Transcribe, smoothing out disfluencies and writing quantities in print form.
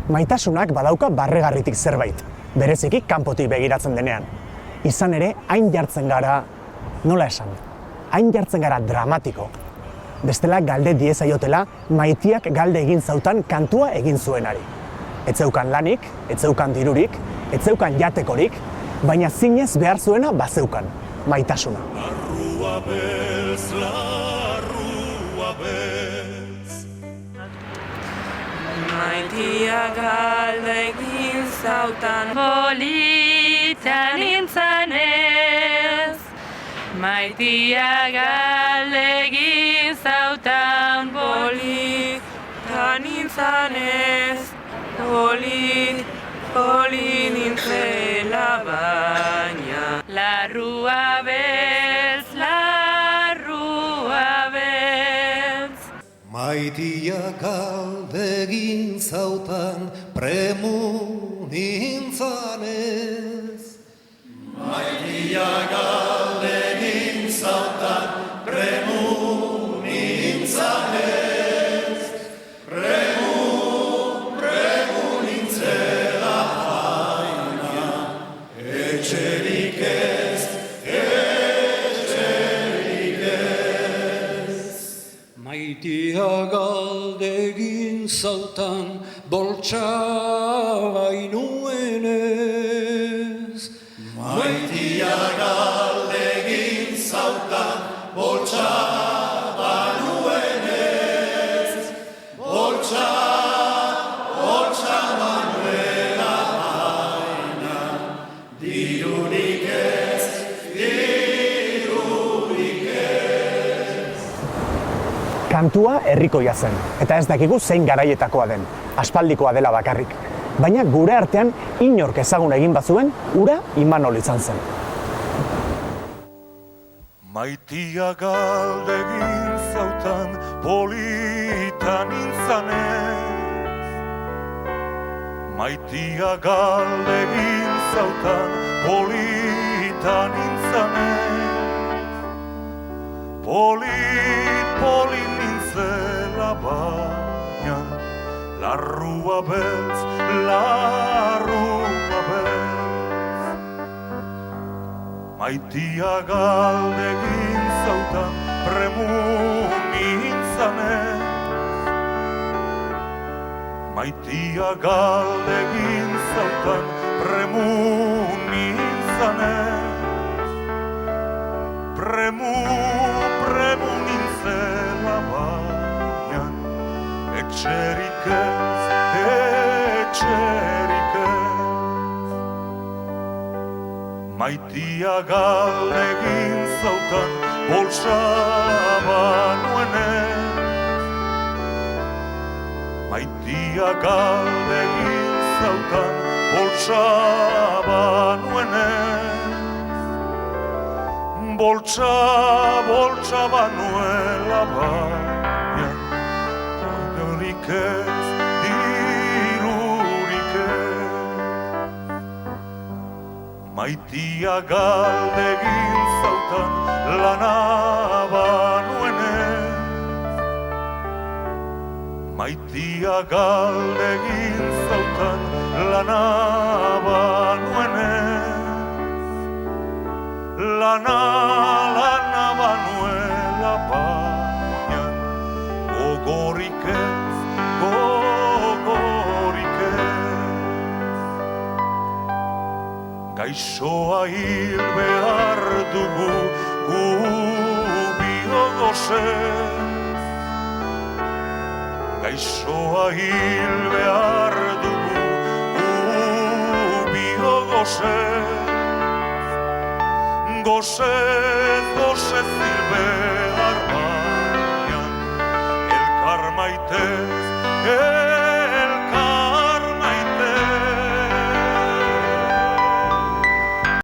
Maitasunak badauka barregarritik zerbait, bereziki kanpotik begiratzen denean. Izan ere, hain jartzen gara, nola esan, hain jartzen gara dramatiko. Bestela galde diezaiotela maitiak galde egin zautan kantua egin zuenari. Ez zeukan lanik, ez zeukan dirurik, ez zeukan jatekorik, baina zinez behar zuena bazeukan, maitasuna. Larrua beltz, larrua beltz. Maitia galde egin zautan polita nintzanez. Maitia galde egin zautan polita nintzanez. Poli nintzela baina. Larrua beltz, larrua beltz. Maitia galde egin zautan premu nintzanez. Maitia galde egin zautan premu nintzanez. Maitia galde egin zautan boltsa bainuenez. Maitia galde egin zautan boltsa bainuenez. Boltsa banuela baina, dirurik ez, dirurik ez. Kantua herrikoia zen, eta ez dakigu zein garaietakoa den, aspaldikoa dela bakarrik. Baina gure artean inork ezagun egin bazuen, ura Imanol izan zen. Maitia galde egin zautan polita nintzanez. Maitia galde egin zautan polita nintzanez. Poli nintzela baina, larrua beltz, larrua beltz. Maitia galde egin zautan premu nintzanez. Maitia galde egin zautan premu nintzanez. Premu nintzela baina, etxerik ez, etxerik ez. Maitia galde egin zautan boltsa banuenez. Maitia galde egin zautan boltsa banuenez. Boltsa banuela baina, dirurik ez, dirurik ez. Maitia galde egin zautan lana banuenez. Maitia galde egin zautan lana banuenez. Lana banuela baina, gogorik ez, gogorik ez. Gaixoa hil behar dugu gu biogozez. Gaixoa hil behar dugu gu biogozez. Gozez, gozez, zilbe